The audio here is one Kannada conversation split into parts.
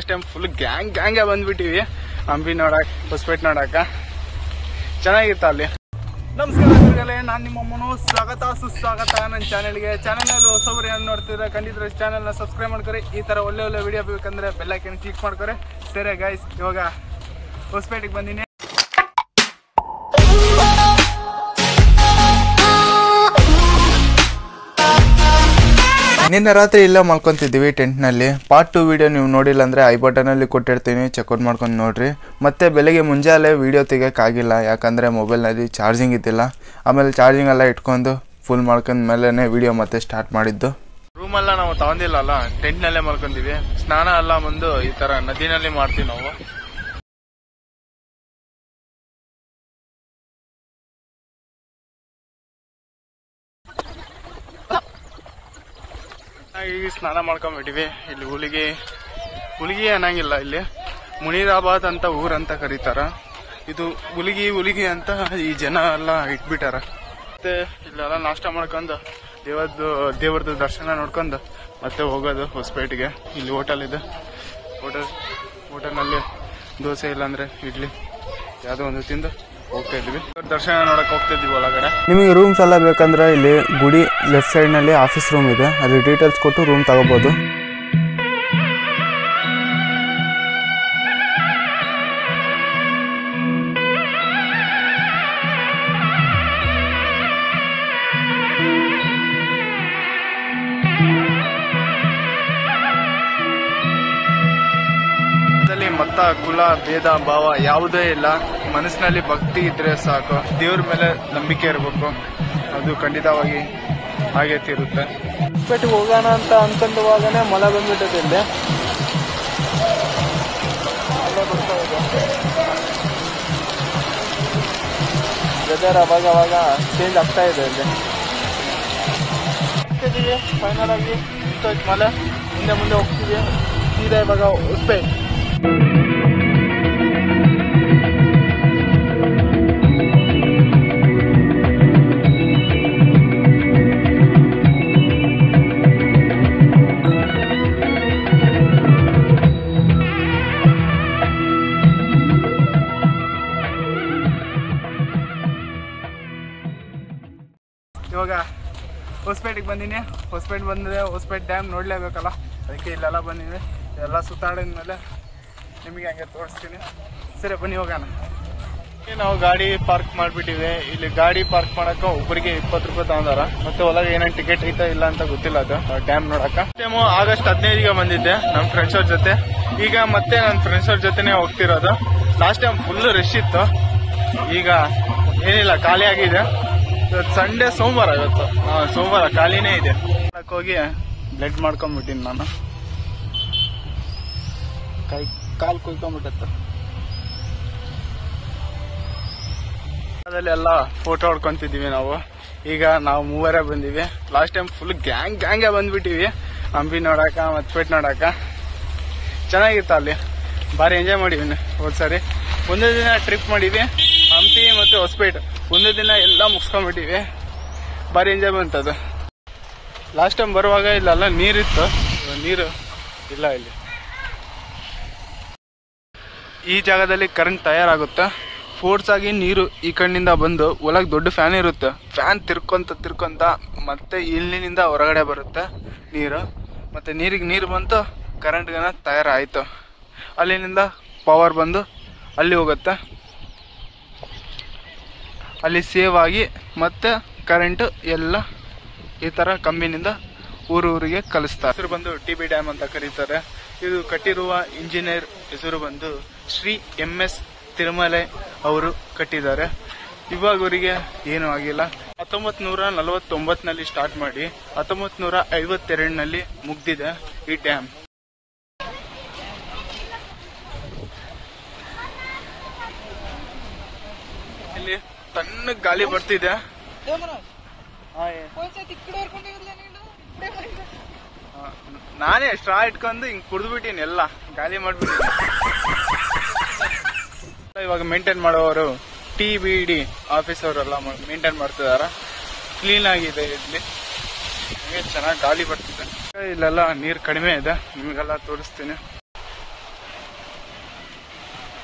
ಟೈಮ್ ಫುಲ್ ಗ್ಯಾಂಗ್ ಬಂದ್ಬಿಟ್ಟಿವಿ ಹಂಪಿ ನೋಡಕ್ ಹೊಸಪೇಟೆ ನೋಡಕ ಚೆನ್ನಾಗಿತ್ತು ಅಲ್ಲಿ. ನಮಸ್ಕಾರ, ನಾನು ನಿಮ್ಮಮ್ಮನು ಸ್ವಾಗತ ಸುಸ್ವಾಗತ ನನ್ನ ಚಾನೆಲ್ಗೆ. ಚಾನೆಲ್ನಲ್ಲಿ ಹೊಸಬ್ರು ಏನು ನೋಡ್ತಿದ್ರೆ ಖಂಡಿತ ಚಾನೆಲ್ನ ಸಬ್ಸ್ಕ್ರೈಬ್ ಮಾಡ್ಕೊರಿ. ಈ ಥರ ಒಳ್ಳೆ ವಿಡಿಯೋ ಬೇಕಂದ್ರೆ ಬೆಲ್ ಐಕನ್ ಕ್ಲಿಕ್ ಮಾಡ್ಕೊರಿ. ಸರಿ ಗೈಸ್, ಇವಾಗ ಹೊಸಪೇಟೆಗೆ ಬಂದಿನಿ. ನಿನ್ನೆ ರಾತ್ರಿ ಇಲ್ಲೇ ಮಲ್ಕೊಂತಿದ್ದೀವಿ ಟೆಂಟ್ನಲ್ಲಿ. ಪಾರ್ಟ್ 2 ವಿಡಿಯೋ ನೀವು ನೋಡಿಲ್ಲ ಅಂದರೆ ಐ ಬಟನಲ್ಲಿ ಕೊಟ್ಟಿರ್ತೀನಿ, ಚೆಕ್ಔಟ್ ಮಾಡ್ಕೊಂಡು ನೋಡಿರಿ. ಮತ್ತು ಬೆಳಗ್ಗೆ ಮುಂಜಾನೆ ವಿಡಿಯೋ ತೆಗಿಯೋಕ್ಕಾಗಿಲ್ಲ, ಯಾಕಂದರೆ ಮೊಬೈಲ್ನಲ್ಲಿ ಚಾರ್ಜಿಂಗ್ ಇದ್ದಿಲ್ಲ. ಆಮೇಲೆ ಚಾರ್ಜಿಂಗ್ ಎಲ್ಲ ಇಟ್ಕೊಂಡು ಫುಲ್ ಮಾಡ್ಕೊಂಡ ಮೇಲೆ ವಿಡಿಯೋ ಮತ್ತೆ ಸ್ಟಾರ್ಟ್ ಮಾಡಿದ್ದು. ರೂಮೆಲ್ಲ ನಾವು ತಗೊಂಡಿಲ್ಲಲ್ಲ, ಟೆಂಟ್ನಲ್ಲೇ ಮಲ್ಕೊಂತೀವಿ. ಸ್ನಾನ ಎಲ್ಲ ಬಂದು ಈ ಥರ ನದಿನಲ್ಲಿ ಮಾಡ್ತೀವಿ ನಾವು. ಈಗ ಸ್ನಾನ ಮಾಡ್ಕೊಂಡ್ಬಿಟ್ಟಿವಿ. ಇಲ್ಲಿ ಹುಲಿಗಿ ಅನ್ನಂಗಿಲ್ಲ, ಇಲ್ಲಿ ಮುನಿರಾಬಾದ್ ಅಂತ ಊರಂತ ಕರೀತಾರ. ಇದು ಹುಲಿಗಿ ಅಂತ ಈ ಜನ ಎಲ್ಲ ಇಟ್ಬಿಟ್ಟಾರ. ಮತ್ತೆ ಇಲ್ಲೆಲ್ಲ ನಾಷ್ಟ ಮಾಡ್ಕೊಂಡು ದೇವ್ರದ್ದು ದರ್ಶನ ನೋಡ್ಕೊಂಡು ಮತ್ತೆ ಹೋಗೋದು ಹೊಸಪೇಟೆಗೆ. ಇಲ್ಲಿ ಹೋಟೆಲ್ ಇದೆ, ಹೋಟೆಲ್ನಲ್ಲಿ ದೋಸೆ ಇಲ್ಲಾಂದ್ರೆ ಇಡ್ಲಿ ಯಾವುದೋ ಒಂದು ತಿಂದು ಹೋಗ್ತಾ ಇದ್ವಿ. ದರ್ಶನ ನೋಡಕ್ ಹೋಗ್ತಾ ಇದ್ವಿ ಒಳಗಡೆ. ನಿಮಗೆ ರೂಮ್ಸ್ ಎಲ್ಲ ಬೇಕಂದ್ರೆ ಇಲ್ಲಿ ಗುಡಿ ಲೆಫ್ಟ್ ಸೈಡ್ನಲ್ಲಿ ಆಫೀಸ್ ರೂಮ್ ಇದೆ, ಅಲ್ಲಿ ಡೀಟೇಲ್ಸ್ ಕೊಟ್ಟು ರೂಮ್ ತಗೋಬಹುದು. ಮತ ಕುಲ ಭೇದ ಭಾವ ಯಾವುದೇ ಇಲ್ಲ, ಮನಸ್ಸಿನಲ್ಲಿ ಭಕ್ತಿ ಇದ್ರೆ ಸಾಕು, ದೇವ್ರ ಮೇಲೆ ನಂಬಿಕೆ ಇರಬೇಕು, ಅದು ಖಂಡಿತವಾಗಿ ಹಾಗೆ ತೀರುತ್ತೆ. ಹೊಸಪೇಟೆಗೆ ಹೋಗೋಣ ಅಂತ ಅನ್ಕೊಂಡವಾಗನೇ ಮಳೆ ಬಂದ್ಬಿಟ್ಟದೆ. ಇಲ್ಲಿ ವೆದರ್ ಅವಾಗ ಚೇಂಜ್ ಆಗ್ತಾ ಇದೆ. ಇಲ್ಲಿ ಫೈನಲ್ ಆಗಿ ಮಳೆ ಮುಂದೆ ಹೋಗ್ತೀವಿ ಸೀದಾ ಇವಾಗ ಹೊಸಪೇಟೆ. ಇವಾಗ ಹೊಸಪೇಟೆಗೆ ಬಂದಿನಿ. ಹೊಸಪೇಟೆ ಬಂದರೆ ಹೊಸಪೇಟೆ ಡ್ಯಾಮ್ ನೋಡಲೇಬೇಕಲ್ಲ, ಅದಕ್ಕೆ ಇಲ್ಲೆಲ್ಲ ಬಂದಿನಿ. ಎಲ್ಲ ಸುತ್ತಾಡಿದ್ಮೇಲೆ ನಿಮಗೆ ಹಂಗೆ ತೋರಿಸ್ತೀನಿ. ಸರಿ ಬನ್ನಿ ಹೋಗೋಣ. ನಾವು ಗಾಡಿ ಪಾರ್ಕ್ ಮಾಡಿಬಿಟ್ಟಿವಿ. ಇಲ್ಲಿ ಗಾಡಿ ಪಾರ್ಕ್ ಮಾಡೋಕೆ ಒಬ್ಬರಿಗೆ 20 ರೂಪಾಯಿ ತಗೊಂಡಾರ. ಮತ್ತೆ ಒಳಗೆ ಏನೇನು ಟಿಕೆಟ್ ಐತಾ ಇಲ್ಲ ಅಂತ ಗೊತ್ತಿಲ್ಲ, ಅದು ಡ್ಯಾಮ್ ನೋಡಕ. ಟೈಮು ಆಗಸ್ಟ್ 15ಗೆ ಬಂದಿದ್ದೆ ನಮ್ಮ ಫ್ರೆಂಡ್ಸ್ ಅವ್ರ ಜೊತೆ. ಈಗ ಮತ್ತೆ ನನ್ನ ಫ್ರೆಂಡ್ಸ್ ಅವ್ರ ಜೊತೆನೆ ಹೋಗ್ತಿರೋದು. ಲಾಸ್ಟ್ ಟೈಮ್ ಫುಲ್ ರಶ್ ಇತ್ತು, ಈಗ ಏನಿಲ್ಲ, ಖಾಲಿ ಆಗಿದೆ. ಸಂಡೇ ಸೋಮವಾರ, ಇವತ್ತು ಸೋಮವಾರ ಖಾಲಿನೇ ಇದೆ. ಹೋಗಿ ಬ್ಲಡ್ ಮಾಡ್ಕೊಂಡ್ಬಿಟ್ಟಿನಿ ನಾನು, ಕಾಲು ಕುಯ್ಕೊಂಡ್ಬಿಟ್ಟತ್ತ. ಅದಲ್ಲೆಲ್ಲ ಫೋಟೋ ಹೊಡ್ಕೊಂತಿದ್ದೀವಿ ನಾವು. ಈಗ ನಾವು ಮೂವರೇ ಬಂದಿವಿ. ಲಾಸ್ಟ್ ಟೈಮ್ ಫುಲ್ ಗ್ಯಾಂಗೇ ಬಂದ್ಬಿಟ್ಟಿವಿ ಹಂಪಿ ನೋಡಕ, ಹೊಸಪೇಟೆ ನೋಡಕ. ಚೆನ್ನಾಗಿತ್ತು, ಅಲ್ಲಿ ಭಾರಿ ಎಂಜಾಯ್ ಮಾಡಿವಿ. ಹೋದ್ಸರಿ ಒಂದೇ ದಿನ ಟ್ರಿಪ್ ಮಾಡಿವಿ, ಹಂಪಿ ಮತ್ತು ಹೊಸಪೇಟೆ ಒಂದೇ ದಿನ ಎಲ್ಲ ಮುಗಿಸ್ಕೊಂಡ್ಬಿಟ್ಟಿವಿ. ಭಾರಿ ಎಂಜಾಯ್ ಬಂತದು. ಲಾಸ್ಟ್ ಟೈಮ್ ಬರುವಾಗ ಇಲ್ಲೆಲ್ಲ ನೀರಿತ್ತು, ನೀರು ಇಲ್ಲ. ಇಲ್ಲಿ ಈ ಜಾಗದಲ್ಲಿ ಕರೆಂಟ್ ತಯಾರಾಗುತ್ತೆ. ಫೋರ್ಸ್ ಆಗಿ ನೀರು ಈ ಕಣ್ಣಿಂದ ಬಂದು ಒಳಗೆ ದೊಡ್ಡ ಫ್ಯಾನ್ ಇರುತ್ತೆ. ಫ್ಯಾನ್ ತಿರ್ಕೊಂತ ಮತ್ತೆ ಇಲ್ಲಿನಿಂದ ಹೊರಗಡೆ ಬರುತ್ತೆ ನೀರು. ಮತ್ತೆ ನೀರು ಬಂತು, ಕರೆಂಟ್ಗನ ತಯಾರಾಯಿತು. ಅಲ್ಲಿನಿಂದ ಪವರ್ ಬಂದು ಅಲ್ಲಿ ಹೋಗುತ್ತೆ, ಅಲ್ಲಿ ಸೇವ್ ಆಗಿ ಮತ್ತೆ ಕರೆಂಟು ಎಲ್ಲ ಈ ಥರ ಕಂಬಿನಿಂದ ಊರಿಗೆ ಕಲಿಸ್ತಾರೆ. ಹೆಸರು ಬಂದು TB ಡ್ಯಾಮ್ ಅಂತ ಕರೀತಾರೆ. ಇದು ಕಟ್ಟಿರುವ ಇಂಜಿನಿಯರ್ ಹೆಸರು ಬಂದು ಶ್ರೀ MS ತಿರುಮಲೆ ಅವರು ಕಟ್ಟಿದ್ದಾರೆ. ಇವಾಗ ಅವರಿಗೆ ಏನೂ ಆಗಿಲ್ಲ. 1949ನಲ್ಲಿ ಸ್ಟಾರ್ಟ್ ಮಾಡಿ 1952ನಲ್ಲಿ ಮುಗ್ದಿದೆ ಈ ಡ್ಯಾಮ್. ಇಲ್ಲಿ ತಣ್ಣ ಗಾಳಿ ಬರ್ತಿದೆ. ನಾನೇ ಸ್ಟ್ರಾ ಇಟ್ಕೊಂಡು ಹಿಂಗ್ ಕುಡಿದ್ಬಿಟ್ಟಿನಿ, ಎಲ್ಲ ಗಾಲಿ ಮಾಡ್ಬಿಟ್ಟಿನಿ. ಇವಾಗ ಮೇಂಟೈನ್ ಮಾಡೋರು TBD ಆಫೀಸ್ ಅವರೆಲ್ಲ ಮೇಂಟೈನ್ ಮಾಡ್ತಿದಾರ. ಕ್ಲೀನ್ ಆಗಿದೆ ಇಲ್ಲಿ, ಚೆನ್ನಾಗಿ ಗಾಳಿ ಬರ್ತಿದೆ. ಇಲ್ಲೆಲ್ಲ ನೀರು ಕಡಿಮೆ ಇದೆ, ನಿಮಗೆಲ್ಲ ತೋರಿಸ್ತೀನಿ.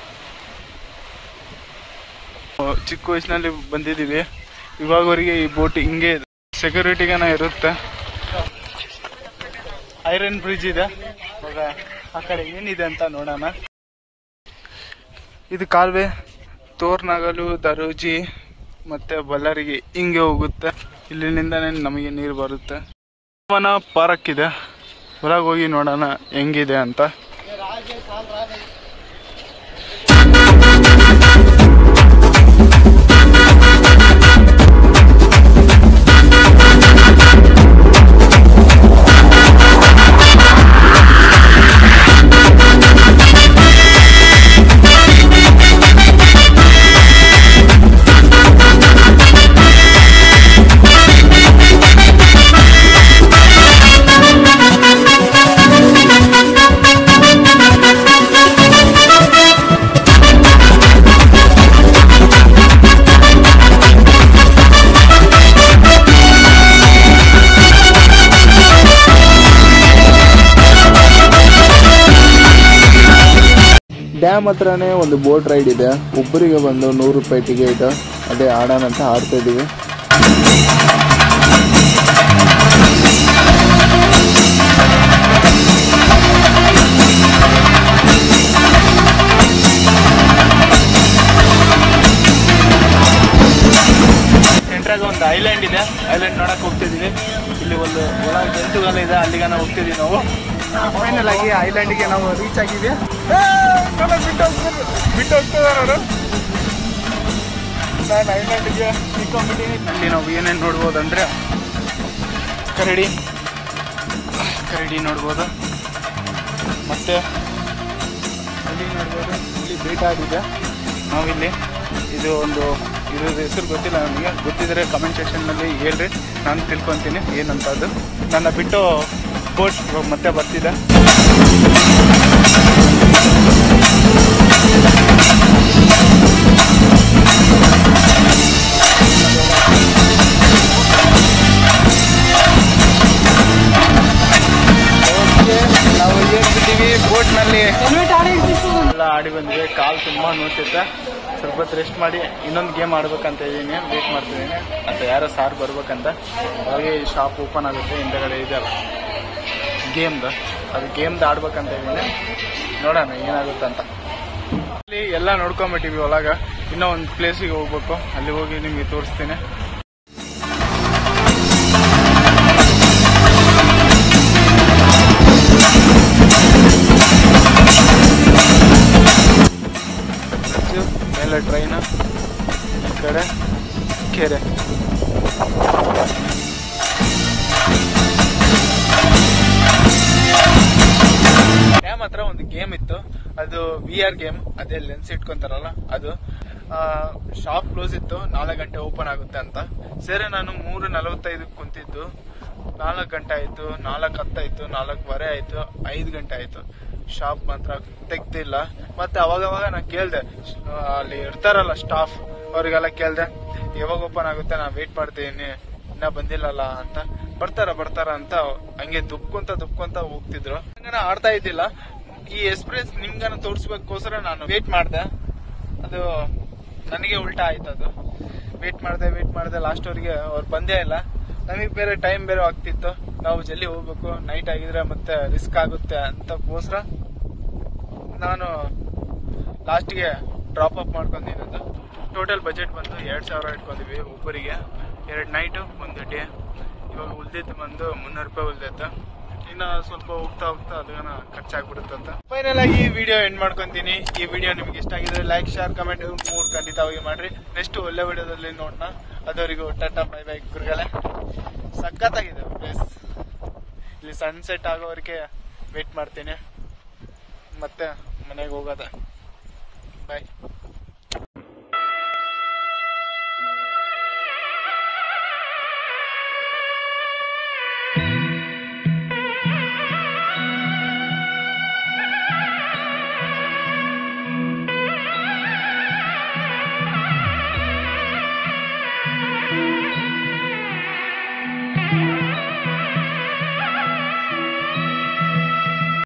ಚಿಕ್ಕ ವಯಸ್ಸಿನಲ್ಲಿ ಬಂದಿದ್ದೀವಿ. ಇವಾಗವರೆಗೆ ಈ ಬೋಟ್ ಹಿಂಗೆ ಸೆಕ್ಯೂರಿಟಿಗನ ಇರುತ್ತೆ. ಐರನ್ ಬ್ರಿಡ್ಜ್ ಇದೆ. ಇವಾಗ ಆ ಕಡೆ ಏನಿದೆ ಅಂತ ನೋಡೋಣ. ಇದು ಕಾಲುವೆ ತೋರ್ನಾಗಲು, ದರೋಜಿ ಮತ್ತೆ ಬಳ್ಳಾರಿಗೆ ಹಿಂಗೆ ಹೋಗುತ್ತೆ. ಇಲ್ಲಿಂದನೇ ನಮಗೆ ನೀರು ಬರುತ್ತೆ. ಪಾರ್ಕ್ ಇದೆ, ಹೊರಗೆ ಹೋಗಿ ನೋಡೋಣ ಹೆಂಗಿದೆ ಅಂತ. ಡ್ಯಾಮ್ ಹತ್ರನೇ ಒಂದು ಬೋಟ್ ರೈಡ್ ಇದೆ. ಒಬ್ಬರಿಗೆ ಬಂದು 100 ರೂಪಾಯಿ ಟಿಕೆಟ್. ಅದೇ ಆಡೋಣ ಅಂತ ಆಡ್ತಾ ಇದ್ದೀವಿ. ಸೆಂಟ್ರಾಗ ಒಂದು ಐಲ್ಯಾಂಡ್ ಇದೆ, ಐಲ್ಯಾಂಡ್ ನೋಡಕ್ಕೆ ಹೋಗ್ತಿದ್ದೀವಿ. ಇಲ್ಲಿ ಒಂದು ಒಳಗೆ ಜಂತುಗಾಲ ಇದೆ, ಅಲ್ಲಿಗಾನ ಹೋಗ್ತಿದ್ದೀವಿ ನಾವು. ಫೈನಲ್ ಆಗಿ ಐಲ್ಯಾಂಡಿಗೆ ನಾವು ರೀಚ್ ಆಗಿದ್ವಿ. ಬಿಟ್ಟು ಹೋಗ್ತಿದ್ದಾರೆ ಅವರು. ನಾನು ಐಲ್ಯಾಂಡಿಗೆ ಸಿಕ್ಕೊಂಡ್ಬಿಟ್ಟಿನಿ. ಅಲ್ಲಿ ನಾವು ಏನೇನು ನೋಡ್ಬೋದಂದ್ರೆ ಕರಡಿ ನೋಡ್ಬೋದು, ಮತ್ತೆ ಅಲ್ಲಿ ನೋಡ್ಬೋದು. ಇಲ್ಲಿ ಬೇಟಾಡಿದೆ. ನಾವಿಲ್ಲಿ ಇದು ಹೆಸರು ಗೊತ್ತಿಲ್ಲ ನನಗೆ. ಗೊತ್ತಿದ್ರೆ ಕಮೆಂಟ್ ಸೆಕ್ಷನ್ನಲ್ಲಿ ಹೇಳ್ರಿ, ನಾನು ತಿಳ್ಕೊತೀನಿ ಏನಂತ. ಅದು ನನ್ನ ಬಿಟ್ಟು ಬೋಟ್ ಮತ್ತೆ ಬರ್ತಿದೆ. ನಾವು ಏರ್ಬಿಟ್ಟಿವಿ ಬೋಟ್ನಲ್ಲಿ ಎಲ್ಲ ಆಡಿ ಬಂದಿವಿ. ಕಾಲು ತುಂಬ ನೋಡ್ತಿದ್ದೆ. ಸ್ವಲ್ಪ ಹೊತ್ತು ರೆಸ್ಟ್ ಮಾಡಿ ಇನ್ನೊಂದು ಗೇಮ್ ಆಡ್ಬೇಕಂತ ಇದ್ದೀನಿ. ವೇಟ್ ಮಾಡ್ತಿದ್ದೀನಿ ಅಂತ ಯಾರೋ ಸಾರ್ ಬರ್ಬೇಕಂತ. ಅವಾಗೆ ಶಾಪ್ ಓಪನ್ ಆಗುತ್ತೆ. ಹಿಂದಗಡೆ ಇದೆಯಲ್ಲ ಗೇಮ್ದು, ಅದು ಗೇಮ್ದು ಆಡ್ಬೇಕಂತ ಇದ್ದೀನಿ. ನೋಡೋಣ ಏನಾಗುತ್ತೆ ಅಂತ. ಅಲ್ಲಿ ಎಲ್ಲ ನೋಡ್ಕೊಂಬಿಟ್ಟಿವಿ ಒಳಗೆ. ಇನ್ನೂ ಒಂದು ಪ್ಲೇಸಿಗೆ ಹೋಗ್ಬೇಕು, ಅಲ್ಲಿ ಹೋಗಿ ನಿಮಗೆ ತೋರಿಸ್ತೀನಿ. ಮೇಲೆ ಟ್ರೈನ್, ಈ ಕಡೆ ಕೆರೆ. ಡ್ಯಾಮ್ ಹತ್ರ ಒಂದು ಗೇಮ್ ಇತ್ತು, ಅದು VR ಗೇಮ್. ಅದೇ ಲೆನ್ಸ್ ಇಟ್ಕೊಂತಾರಲ್ಲ ಅದು. ಶಾಪ್ ಕ್ಲೋಸ್ ಇತ್ತು, 4 ಗಂಟೆ ಓಪನ್ ಆಗುತ್ತೆ ಅಂತ. ಸರಿ, ನಾನು 3:45 ಕುಂತಿದ್ದು. 4 ಗಂಟೆ ಆಯ್ತು, 4:10 ಆಯ್ತು, 4:15 ಆಯ್ತು, 5 ಗಂಟೆ ಆಯ್ತು. ಶಾಪ್ ಮಾತ್ರ ತೆಗ್ದಿಲ್ಲ. ಮತ್ತೆ ಅವಾಗವಾಗ ನಾನು ಕೇಳ್ದೆ, ಅಲ್ಲಿ ಇರ್ತಾರಲ್ಲ ಸ್ಟಾಫ್, ಅವ್ರಿಗೆಲ್ಲ ಕೇಳ್ದೆ ಯಾವಾಗ ಓಪನ್ ಆಗುತ್ತೆ, ನಾನು ವೇಟ್ ಮಾಡ್ತೀನಿ, ಇನ್ನ ಬಂದಿಲ್ಲಲ್ಲ ಅಂತ. ಬರ್ತಾರ ಅಂತ ಹಂಗೆ ದುಬ್ಕೊಂತ ಹೋಗ್ತಿದ್ರು. ಹಂಗನ ಆಡ್ತಾ ಇದ್ದಿಲ್ಲ. ಈ ಎಕ್ಸ್ಪೀರಿಯನ್ಸ್ ನಿಮ್ಗನ ತೋರಿಸ್ಬೇಕೋಸ್ಕರ ನಾನು ವೇಟ್ ಮಾಡ್ದೆ. ಅದು ನನಗೆ ಉಲ್ಟಾ ಆಯ್ತು. ಅದು ವೇಟ್ ಮಾಡ್ದೆ ಲಾಸ್ಟ್ ಅವ್ರಿಗೆ ಅವ್ರು ಬಂದೇ ಇಲ್ಲ. ನಮಗೆ ಬೇರೆ ಟೈಮ್ ಬೇರೆ ಆಗ್ತಿತ್ತು, ನಾವು ಜಲ್ದಿ ಹೋಗ್ಬೇಕು. ನೈಟ್ ಆಗಿದ್ರೆ ಮತ್ತೆ ರಿಸ್ಕ್ ಆಗುತ್ತೆ ಅಂತಕ್ಕೋಸ್ಕರ ನಾನು ಲಾಸ್ಟ್ಗೆ ಡ್ರಾಪ್ ಅಪ್ ಮಾಡ್ಕೊಂಡಿರೋದು. ಟೋಟಲ್ ಬಜೆಟ್ ಬಂದು 2,000 ಇಟ್ಕೊಂಡಿದ್ವಿ ಒಬ್ಬರಿಗೆ. 2 ನೈಟು 1 ಡೇ. ಇವಾಗ ಉಳ್ದಿತ್ತು ಬಂದು 300 ರೂಪಾಯಿ ಉಳ್ದೈತೆ. ಇನ್ನು ಸ್ವಲ್ಪ ಹೋಗ್ತಾ ಅದನ್ನ ಖರ್ಚಾಗ್ಬಿಡುತ್ತೆ ಅಂತ. ಫೈನಲ್ ಆಗಿ ಈ ವಿಡಿಯೋ ಎಂಡ್ ಮಾಡ್ಕೊಂತೀನಿ. ಈ ವಿಡಿಯೋ ನಿಮ್ಗೆ ಇಷ್ಟ ಆಗಿದ್ರೆ ಲೈಕ್, ಶೇರ್, ಕಮೆಂಟ್ 3 ಖಂಡಿತವಾಗಿ ಮಾಡ್ರಿ. ನೆಕ್ಸ್ಟ್ ಒಳ್ಳೆ ವಿಡಿಯೋದಲ್ಲಿ ನೋಡೋಣ. ಅದವರಿಗೂ ಟಾಟಾ ಬೈ ಬೈ ಗುರುಗಳೇ. ಸಖತ್ತಾಗಿದೆ ಪ್ಲೇಸ್. ಇಲ್ಲಿ ಸನ್ಸೆಟ್ ಆಗೋವರೆಗೆ ವೇಟ್ ಮಾಡ್ತೀನಿ, ಮತ್ತೆ ಮನೆಗೆ ಹೋಗೋದ. ಬಾಯ್.